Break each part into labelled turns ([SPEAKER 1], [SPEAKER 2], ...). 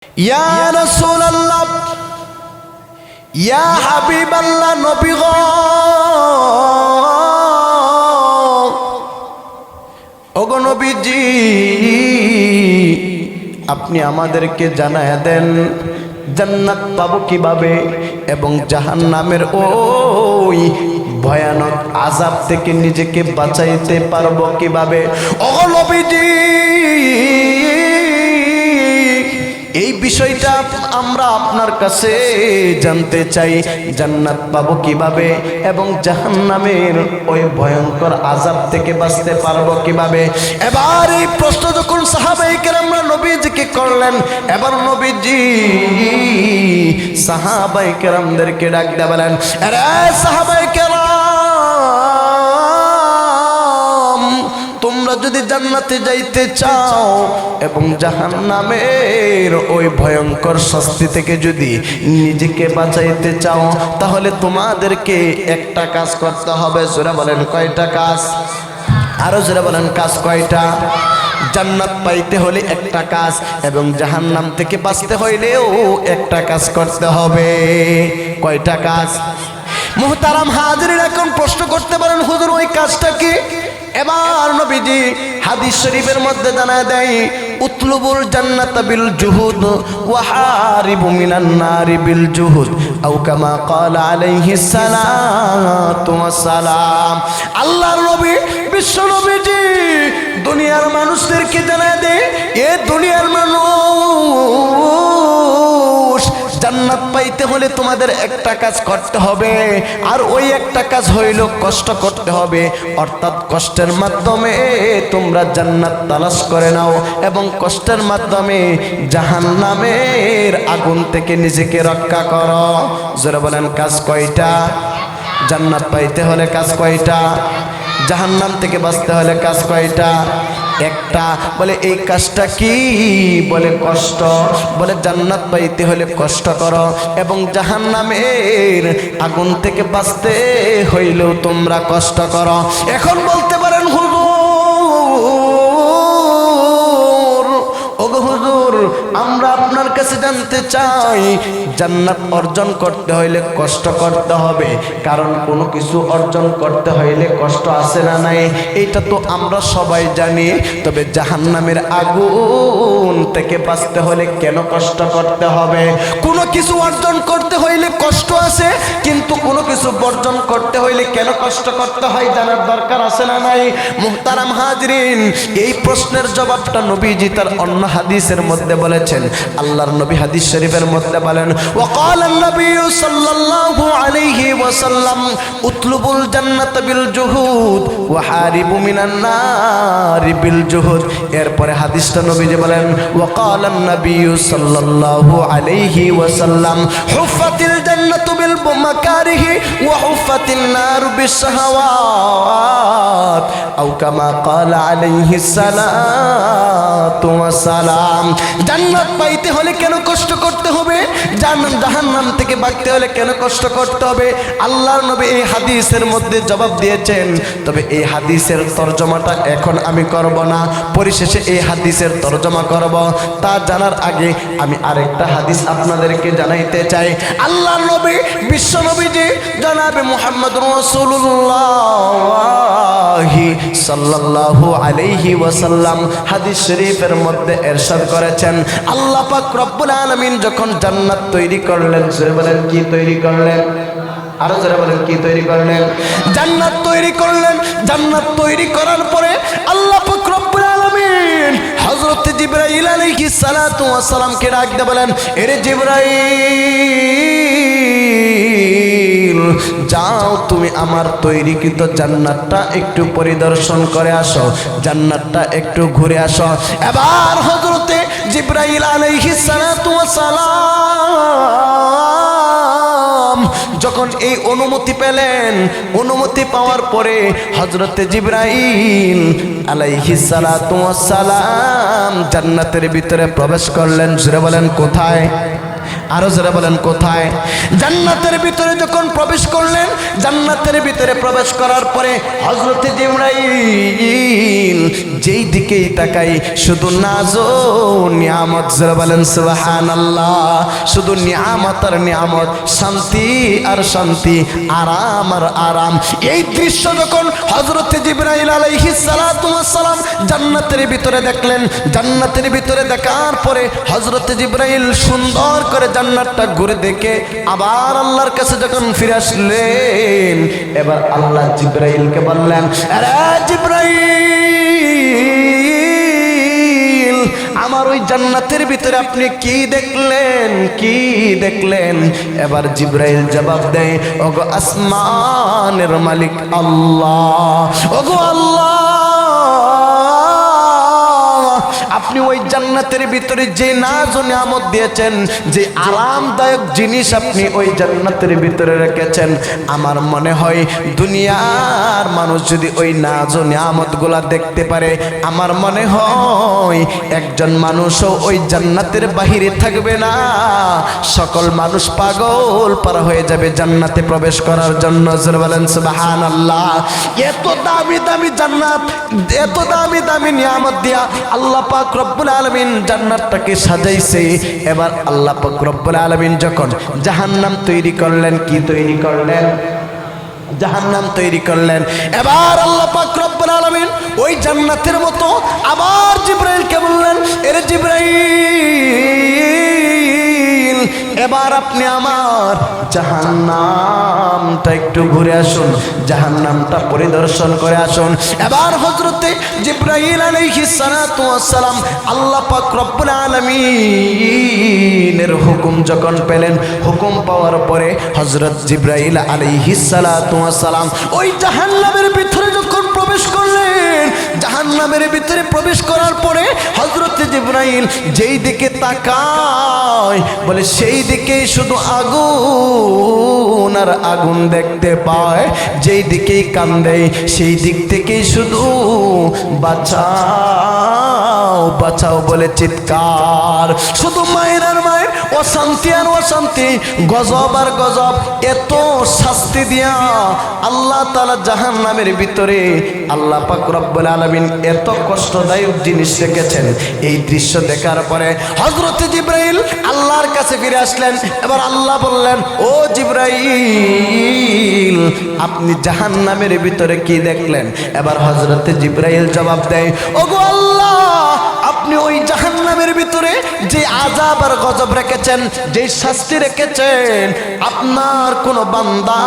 [SPEAKER 1] ইয়া রাসূলুল্লাহ, ইয়া হাবিবাল্লাহ, নবী গো, ওগো নবীজি, আপনি আমাদেরকে জানায়া দেন জান্নাত পাবো কিভাবে এবং জাহান্নামের ওই ভয়ানক আযাব থেকে নিজেকে বাঁচাইতে পারবো কিভাবে। ওগো নবীজি, এই বিষয়টা আমরা আপনার কাছে জানতে চাই, জান্নাত পাবো কিভাবে এবং জাহান্নামের ওই ভয়ঙ্কর আযাব থেকে বাঁচতে পারবো কিভাবে। এবার এই প্রশ্ন যখন সাহাবায়ে কেরামরা নবীজিকে করলেন, এবার নবীজি সাহাবায়ে কেরামদেরকে ডাক দিয়ে বলেন, আরে সাহাবায়ে কেরাম, তোমরা যদি জান্নাতে যাইতে চাও এবং জাহান্নামের ওই ভয়ঙ্কর শাস্তি থেকে যদি নিজেকে বাঁচাইতে চাও, তাহলে তোমাদেরকে একটা কাজ করতে হবে। জোরে বলেন কয়টা কাজ? আরো জোরে বলেন কাজ কয়টা? জান্নাত পাইতে হলে একটা কাজ এবং জাহান্নাম থেকে বাঁচতে হইলেও একটা কাজ করতে হবে। কয়টা কাজ? মুহতারাম হাজিরিন, এখন প্রশ্ন করতে পারেন, হুজুর ওই কাজটা কি? এবার নবীজি হাদিস শরীফের মধ্যে জানায় দেয়, উতলুবুল জান্নাত বিল জুহুদ ওয়া হারিবু মিনান নারি বিল জুহুদ আও কামা ক্বালা আলাইহিস সালাতু ওয়াস সালাম। আল্লাহর নবী বিশ্ব নবীজি দুনিয়ার মানুষদেরকে জানায় দেয়, এ দুনিয়ার মানুষ, জান্নাত পাইতে হলে তোমাদের একটা কাজ করতে হবে, আর ওই একটা কাজ হইল কষ্ট করতে হবে। অর্থাৎ কষ্টের মাধ্যমে তোমরা জান্নাত তালাশ করে নাও এবং কষ্টের মাধ্যমে জাহান্নামের আগুন থেকে নিজেকে রক্ষা করো। জোরে বলেন কাজ কয়টা? জান্নাত পাইতে হলে কাজ কয়টা? জাহান্নাম থেকে বাঁচতে হলে কাজ কয়টা? একটা। বলে এই কাজটা কি? বলে কষ্ট। বলে জান্নাত পাইতে হলে কষ্ট করো এবং জাহান্নামের আগুন থেকে বাঁচতে হইলেও তোমরা কষ্ট করো। এখন বলতে পারেন, হুজুর, ওগো হুজুর, আমরা আপনার কাছে জানতে চাই, জান্নাত অর্জন করতে হইলে কষ্ট করতে হবে, কারণ কোনো কিছু অর্জন করতে হইলে কষ্ট আছে না নাই, এটা তো আমরা সবাই জানি। তবে জাহান্নামের আগুন থেকে বাঁচতে হলে কেন কষ্ট করতে হবে? কোনো কিছু অর্জন করতে হইলে কষ্ট আছে, কিন্তু কোনো কিছু বর্জন করতে হইলে কেন কষ্ট করতে হয় জানার দরকার আছে না নাই? মুহতারাম হাজিরিন, এই প্রশ্নের জবাবটা নবীজি তার অন্য হাদিসের মধ্যে বলেছেন। আল্লাহর নবী হাদিস শরীফের মধ্যে বলেন, ওয়াকাল নবী সাল্লাল্লাহু আলাইহি ওয়াসাল্লাম, উতলুবুল জান্নাত বিল জুহুদ ওয়া হারিবু মিনান নারি বিল জুহুদ। এরপরে হাদিসটা নবীজি বলেন, ওয়াকাল নবী সাল্লাল্লাহু আলাইহি ওয়াসাল্লাম, হুফাতিল জান্নাতু বিল মাকারিহি ওয়া হুফাতিন নারু বিশ শাহাওয়াত আও কামা ক্বালা আলাইহিস সালাতু ওয়াস সালাম। জান্নাত পাইতে হলে কেন কষ্ট করতে হবে? জাহান্নাম থেকে বাঁচতে হলে কেন কষ্ট করতে হবে? আল্লাহর নবী এই হাদিসের মধ্যে জবাব দিয়েছেন। তবে এই হাদিসের তরজমাটা এখন আমি করব না, পরিশেষে এই হাদিসের তরজমা করব। তা জানার আগে আমি আরেকটা হাদিস আপনাদেরকে জানাইতে চাই। আল্লাহর নবী বিশ্ব নবীজি জনাবে মুহাম্মদুর রাসূলুল্লাহ সাল্লাল্লাহু আলাইহি ওয়াসাল্লাম হাদিস শরীফের মধ্যে ইরশাদ করেছেন, আল্লাহ পাক রব্বুল আলামিন যখন জান্নাত তৈরি করলেন, জোরে বলেন কি তৈরি করলেন? আরো জোরে বলেন কি তৈরি করলেন? জান্নাত তৈরি করলেন। জান্নাত তৈরি করার পরে আল্লাহ পাক রব্বুল আলামিন হযরত জিবরাইল আলাইহিস সালাতু ওয়াস সালামকে ডাক দিয়ে বলেন, এরে জিবরাইল, যাও তুমি আমার তৈরিকৃত জান্নাতটা একটু পরিদর্শন করে আসো, জান্নাতটা একটু ঘুরে আসো। এবার হযরতে জিবরাইল আলাইহিস সালাতু ওয়াস সালাম যখন এই অনুমতি পেলেন, অনুমতি পাওয়ার পরে হযরতে জিবরাইল আলাইহিস সালাতু ওয়াস সালাম জান্নাতের ভিতরে প্রবেশ করলেন। জোরে বলেন কোথায়? আরো যারা বলেন কোথায়? জান্নাতের ভিতরে যখন প্রবেশ করলেন, জান্নাতের ভিতরে প্রবেশ করার পরে হযরত জিবরাইল যেই দিকেই তাকাই শুধু নাজ ও নিয়ামত। যারা বলেন সুবহানাল্লাহ, শুধু নিয়ামত আর নিয়ামত, শান্তি আর শান্তি, আরাম আর আরাম। এই দৃশ্য যখন হযরত জিবরাইল আলাইহিস সালাতু ওয়াস সালাম জান্নাতের ভিতরে দেখলেন, জান্নাতের ভিতরে দেখার পরে হযরত জিবরাইল সুন্দর করে জান্নাতটা ঘুরে দেখে আবার আল্লাহর কাছে যখন ফিরে আসলেন, এবার আল্লাহ জিবরাইলকে বললেন, আরে জিবরাইল, আমার ওই জান্নাতের ভিতরে আপনি কি দেখলেন, কি দেখলেন? এবার জিবরাইল জবাব দেয়, ওগো আসমানের মালিক আল্লাহ, ওগো আল্লাহ, আপনি ওই জান্নাতের ভিতরে যে নাজ ও নিয়ামত দিয়েছেন, যে আরামদায়ক জিনিস আপনি ওই জান্নাতের ভিতরে রেখেছেন, আমার মনে হয় দুনিয়ার মানুষ যদি ওই নাজ ও নিয়ামতগুলা দেখতে পারে, আমার মনে হয় একজন মানুষও ওই জান্নাতের বাহিরে থাকবে না, সকল মানুষ পাগল পারা হয়ে যাবে জান্নাতে প্রবেশ করার জন্য। জোরে বলেন সুবহানাল্লাহ। এত দামি দামি জান্নাত, এত দামি দামি নিয়ামত দিয়া আল্লাহ পাক রব্বুল আলামিন জান্নাতটাকে সাজাইছে। এবার আল্লাহ পাক রব্বুল আলামিন যখন জাহান্নাম তৈরি করলেন, কি তৈরি করলেন? জাহান্নাম তৈরি করলেন। এবার আল্লাহ পাক রব্বুল আলামিন ওই জান্নাতের মতো আবার জিবরাইলকে বললেন, এরে জিবরাইল, এবার আপনি আমার জাহান্নামটা একটু ঘুরে আসুন, জাহান্নামটা পরিদর্শন করে আসুন। এবার হযরতে জিবরাইল আলাইহিস সালাতু ওয়াস সালাম আল্লাহ পাক রব্বুল আলামিনের হুকুম যখন পেলেন, হুকুম পাওয়ার পরে হযরত জিবরাইল আলাইহিস সালাতু ওয়াস সালাম ওই জাহান্নামের ভিতরে যখন প্রবেশ করলেন, জাহান্নামের ভিতরে প্রবেশ করার পরে হযরতে জিবরাইল যেই দিকে তাকায়, বলে সেই দিকে শুধু আগুন আর আগুন দেখতে পায়, যেই দিকেই কান্দে সেই দিক থেকে শুধু বাঁচাও বাঁচাও বলে চিৎকার, শুধু মায়ের আর মায়ের, অশান্তি আর অশান্তি, গজব আর গজব। এত শাস্তি দিয়া আল্লাহ তাআলা জাহান্নামের ভিতরে আল্লাহ পাক রব্বুল আলামিন এত কষ্টদায়ক জিনিস রেখেছেন। এই দৃশ্য দেখার পরে হযরত জিবরাইল আল্লাহর কাছে ফিরে আসলেন। এবার আল্লাহ বললেন, ও জিবরাইল, আপনি জাহান্নামের ভিতরে কি দেখলেন? এবার হযরত জিবরাইল জবাব দেয়, ওগো আল্লাহ, আপনি ওই জাহান্নামের ভিতরে যে আযাব আর গজব রেখেছেন, যে শাস্তি রেখেছেন, আপনার কোন বান্দা,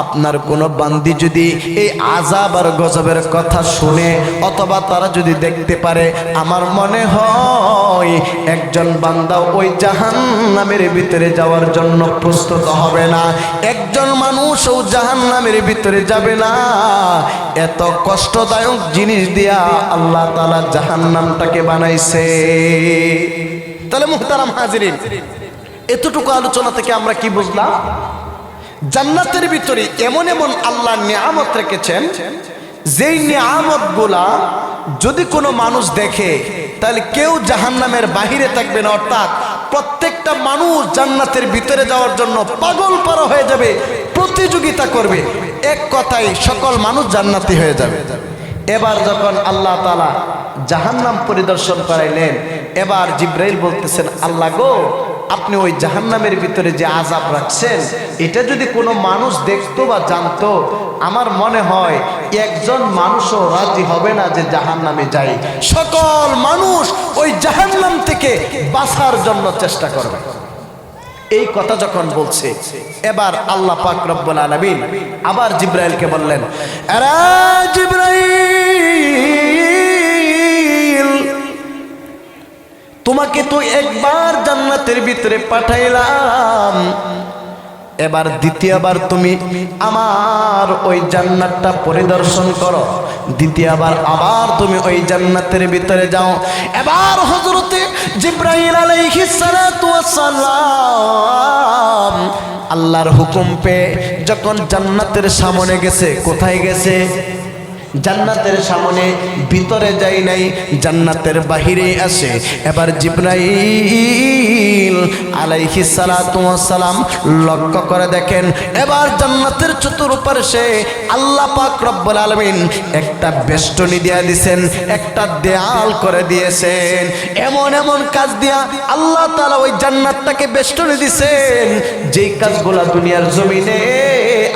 [SPEAKER 1] আপনার কোন বান্দি যদি এই আযাব আর গজবের কথা শুনে অথবা তারা যদি দেখতে পারে, আমার মনে হয় একজন বান্দা ওই জাহান্নামের ভিতরে যাওয়ার জন্য প্রস্তুত হবে না, একজন মানুষও জাহান্নামের ভিতরে যাবে না। এত কষ্টদায়ক জিনিস দিয়া আল্লাহ তাআলা জাহান্নামটাকে বানাইছে। তাহলে মুহতারাম হাজিরিন, এতটুকু আলোচনা থেকে আমরা কি বুঝলাম? জান্নাতের ভিতরে এমন এমন আল্লাহ নিয়ামত রেখেছেন, যেই নিয়ামতগুলা যদি কোনো মানুষ দেখে তাহলে কেউ জাহান্নামের বাহিরে থাকবে না, অর্থাৎ প্রত্যেকটা মানুষ জান্নাতের ভিতরে যাওয়ার জন্য পাগল পারা হয়ে যাবে, প্রতিযোগিতা করবে, এক কথায় সকল মানুষ জান্নাতি হয়ে যাবে। এবার যখন আল্লাহ তাআলা জাহান্নাম পরিদর্শন করাইলেন, এবার জিবরাইল বলতেছেন, আল্লাহ গো, আপনি ওই জাহান্নামের ভিতরে যে আযাব রাখছেন, এটা যদি কোনো মানুষ দেখতো বা জানতো, আমার মনে হয় একজন মানুষও রাজি হবে না যে জাহান্নামে যাই, সকল মানুষ ওই জাহান্নাম থেকে বাঁচার জন্য চেষ্টা করবে। এই কথা যখন বলছে, এবার আল্লাহ পাক রব্বুল আলামিন আবার জিবরাইলকে বললেন, আরে জিবরাইল, তোমাকে তো একবার জান্নাতের ভিতরে পাঠাইলাম, এবার দ্বিতীয়বার তুমি আমার ওই জান্নাতটা পরিদর্শন করো, দ্বিতীয়বার আবার তুমি ওই জান্নাতের ভিতরে যাও। এবার হযরতে জিবরাইল আলাইহিস সালাতু ওয়াস সালাম আল্লাহর হুকুম পেয়ে যখন জান্নাতের সামনে গেছে, কোথায় গেছে? জান্নাতের সামনে, ভিতরে যাই নাই, জান্নাতের বাহিরে আসে। এবার জিবরাইল আলাইহিস সালাতু ওয়াস সালাম লক্ষ্য করে দেখেন, এবার জান্নাতের চতুর্পাশে আল্লাহ পাক রব্বুল আলামিন একটা বেষ্টনী দিয়ে দিয়েছেন, একটা দেয়াল করে দিয়েছেন। এমন এমন কাজ দিয়া আল্লাহ তাআলা ওই জান্নাতটাকে বেষ্টনী দিয়েছেন, যেই কাজগুলো দুনিয়ার জমিনে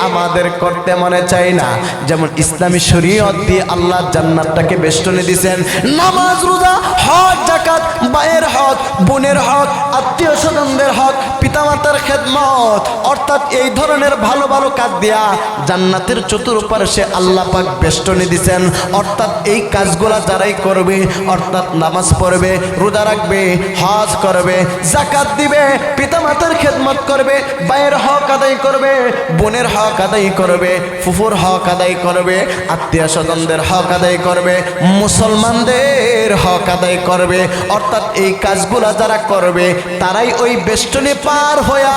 [SPEAKER 1] আমাদের করতে মনে চাই না। যেমন ইসলামী শরীয়ত দিয়ে আল্লাহ জান্নাতটাকে বেষ্টনী দিয়েছেন। নামাজ, রোজা, হজ, যাকাত, ভাইয়ের হক, বোনের হক, আত্মীয় স্বজনদের হক, পিতামাতার খেদমত, অর্থাৎ এই ধরনের ভালো ভালো কাজ দিয়া জান্নাতের চতুর্পাশে আল্লাহ পাক বেষ্টনী দিয়েছেন। অর্থাৎ এই কাজগুলা যারাই করবে, অর্থাৎ নামাজ পড়বে, রোজা রাখবে, হজ করবে, যাকাত দিবে, পিতামাতার খেদমত করবে, ভাইয়ের হক আদায় করবে, বোনের হক আদায় করবে, ফুফুর হক আদায় করবে, আত্মীয় স্বজনদের হক আদায় করবে, মুসলমানদের হক আদায় করবে। অর্থাৎ এই কাজগুলা যারা করবে তারাই ওই বেষ্টনী পার হইয়া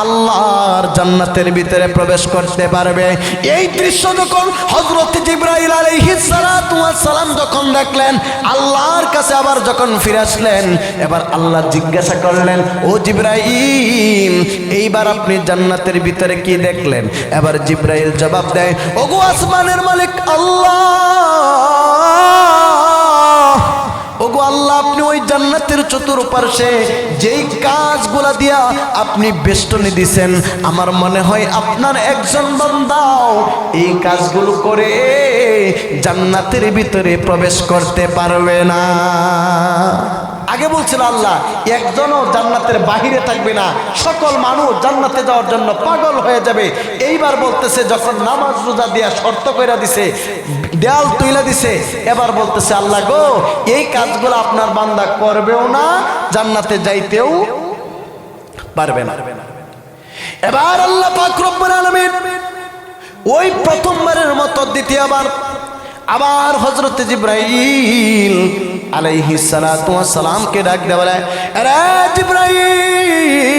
[SPEAKER 1] আল্লাহর জান্নাতের ভিতরে প্রবেশ করতে পারবে। এই দৃশ্য যখন হযরত জিবরাইল আলাইহিস সালাতু ওয়াস সালাম যখন দেখলেন, আল্লাহর কাছে আবার যখন ফিরে আসলেন, এবার আল্লাহ জিজ্ঞাসা করলেন, ও জিবরাইল, এইবার আপনি জান্নাতের ভিতরে কি দেখলেন? এবার জিবরাইল জবাব দেয়, ওগো আসমানের মালিক আল্লাহ, ওগো আল্লাহ, আপনি ওই জান্নাতের চতুর্পাশে যেই কাজগুলা দিয়া আপনি বেষ্টনী দিছেন, আমার মনে হয় আপনার একজন বান্দাও এই কাজগুলো করে জান্নাতের ভিতরে প্রবেশ করতে পারবে না। আগে বলছিল আল্লাহ একজনও জান্নাতের বাহিরে থাকবে না, সকল মানুষ জান্নাতে যাওয়ার জন্য পাগল হয়ে যাবে। এইবার বলতেছে, যখন নামাজ রোজা দিয়া শর্ত কইরা দিছে, দেয়াল তুইলা দিছে, এবার বলতেছে আল্লাহ গো, এই কাজগুলো আপনার বান্দা করবেও না, জান্নাতে যাইতেও পারবে না। এবার আল্লাহ পাক রব্বুল আলামিন ওই প্রথমবারের মতো দ্বিতীয়বার আবার হযরত জিবরাইল আলাইহিস সালাতু ওয়াস সালামকে ডাক দেয়া বলে, আরে জিবরাইল,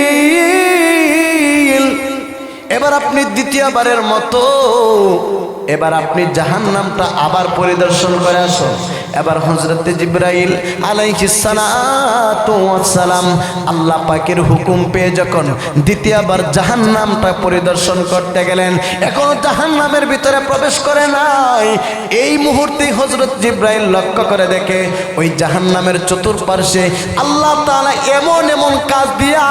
[SPEAKER 1] এবার আপনি দ্বিতীয়বারের মতো এবার আপনি জাহান্নামটা আবার পরিদর্শন করে আসুন। এবার হযরত জিবরাইল আলাইহিস সালাতু ওয়াস সালাম আল্লাহ পাকের হুকুম পেয়ে যখন দ্বিতীয়বার জাহান্নামটা পরিদর্শন করতে গেলেন, এখন জাহান্নামের ভিতরে প্রবেশ করে নাই। এই মুহূর্তে হযরত জিবরাইল লক্ষ্য করে দেখে, ওই জাহান্নামের চতুর্পাশে আল্লাহ তাআলা এমন এমন কাজ দিয়া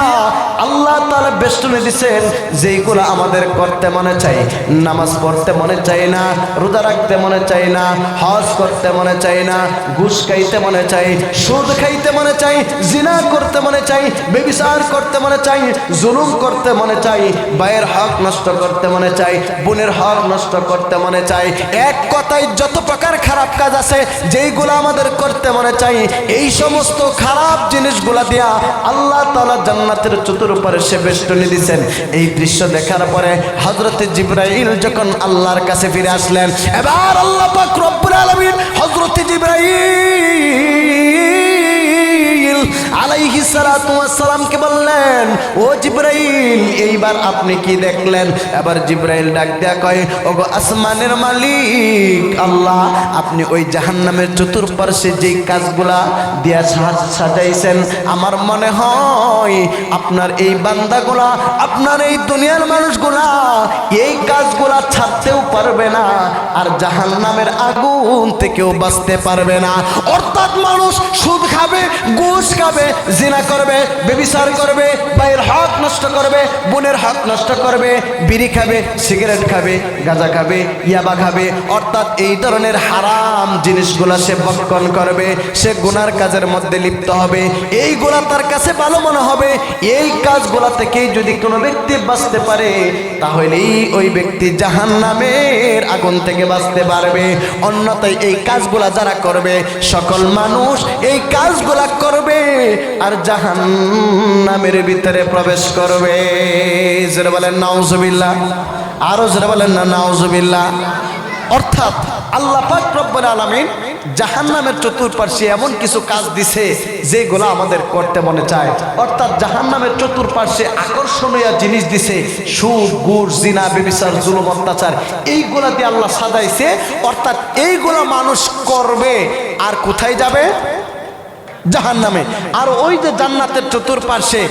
[SPEAKER 1] আল্লাহ তাআলা বেষ্টনী দিয়েছেন, যেইগুলো আমাদের করতে মনে চাই। নামাজ পড়তে মনে চাই না, রোজা রাখতে মনে চাই না, হজ করতে মনে চাই না, ঘুষ খাইতে মনে চাই, সুদ খাইতে মনে চাই, জিনা করতে মনে চাই, ব্যভিচার করতে মনে চাই, জুলুম করতে মনে চাই, ভাইয়ের হক নষ্ট করতে মনে চাই, বোনের হক নষ্ট করতে মনে চাই। এক কথায় যত প্রকার খারাপ কাজ আছে যেইগুলো আমাদের করতে মনে চাই, এই সমস্ত খারাপ জিনিসগুলা দিয়া আল্লাহ তাআলা জান্নাতের চতুর্পাশে বেষ্টনী দিয়েছেন। এই দৃশ্য দেখার পরে হযরত জিবরাইল যখন আল্লাহর কাছে ফিরে আসলেন, এবার আল্লাহ পাক রব্বুল আলামিন হযরত জিবরাইল আলাইহিস সালাতু ওয়াস সালামকে বললেন, ও জিবরাইল, এইবার আপনি কি দেখলেন? এবার জিবরাইল ডাক দেয়া কয়, ওগো আসমানের মালিক আল্লাহ, আপনি ওই জাহান্নামের চতুর্পাশে যেই কাজগুলা দিয়া সাজাইছেন, আমার মনে হয় আপনার এই বান্দাগুলা, আপনার এই দুনিয়ার মানুষগুলা এই কাজগুলা ছাড়তেও পারবে না, আর জাহান্নামের আগুন থেকেও বাঁচতে পারবে না। অর্থাৎ মানুষ সুদ খাবে, ঘুষ খাবে, জিনা করবে, ব্যভিচার করবে, ভাইয়ের হক নষ্ট করবে, বোনের হক নষ্ট করবে, বিড়ি খাবে, সিগারেট খাবে, গাঁজা খাবে, ইয়াবা খাবে, অর্থাৎ এই ধরনের হারাম জিনিসগুলা সে ভক্ষণ করবে, সে গুনার কাজের মধ্যে লিপ্ত হবে। এইগুলা তার কাছে ভালো মনে হবে। এই কাজগুলা থেকেই যদি কোনো ব্যক্তি বাঁচতে পারে, তাহলেই ওই ব্যক্তি জাহান্নামের আগুন থেকে বাঁচতে পারবে। অন্যথায় এই কাজগুলা যারা করবে, সকল মানুষ এই কাজগুলা করবে আর জাহান্নামের ভিতরে প্রবেশ করবে। যারা বলেন নাউজুবিল্লাহ, আরো যারা বলেন না নাউজুবিল্লাহ। অর্থাৎ আল্লাহ পাক রব্বুল আলামিন জাহান্নামের চতুর্পাশে এমন কিছু কাজ দিছে যেগুলো আমাদের করতে মনে চায়। অর্থাৎ জাহান্নামের চতুর্পাশে আকর্ষণীয় জিনিস দিছে, সুদ, ঘুষ, জিনা, ব্যভিচার, জুলুম, অত্যাচার, এইগুলা দিয়ে আল্লাহ সাজাইছে। অর্থাৎ এইগুলা মানুষ করবে আর কোথায় যাবে? জাহান্নামে। আর ওই যে জান্নাতের চতুর্পাশে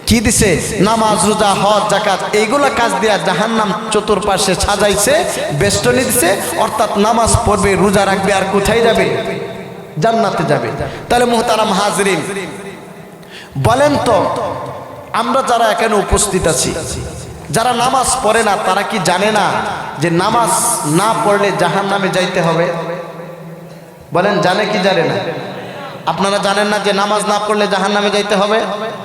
[SPEAKER 1] কি দিছে? নামাজ, রোজা, হজ, যাকাত, এইগুলা কাজ দিয়া জাহান্নাম চতুর্পাশে সাজাইছে, বেষ্টনী দিছে। অর্থাৎ নামাজ পড়বে, রোজা রাখবে, আর কোথায় যাবে? জান্নাতে যাবে। তাহলে মুহতারাম হাজরিন, বলেন তো আমরা যারা এখানে উপস্থিত আছি, যারা নামাজ পড়ে না, তারা কি জানে না যে নামাজ না পড়লে জাহান্নামে যাইতে হবে? বলেন, জানে কি জানে না? আপনারা জানেন না যে নামাজ না পড়লে জাহান্নামে যাইতে হবে?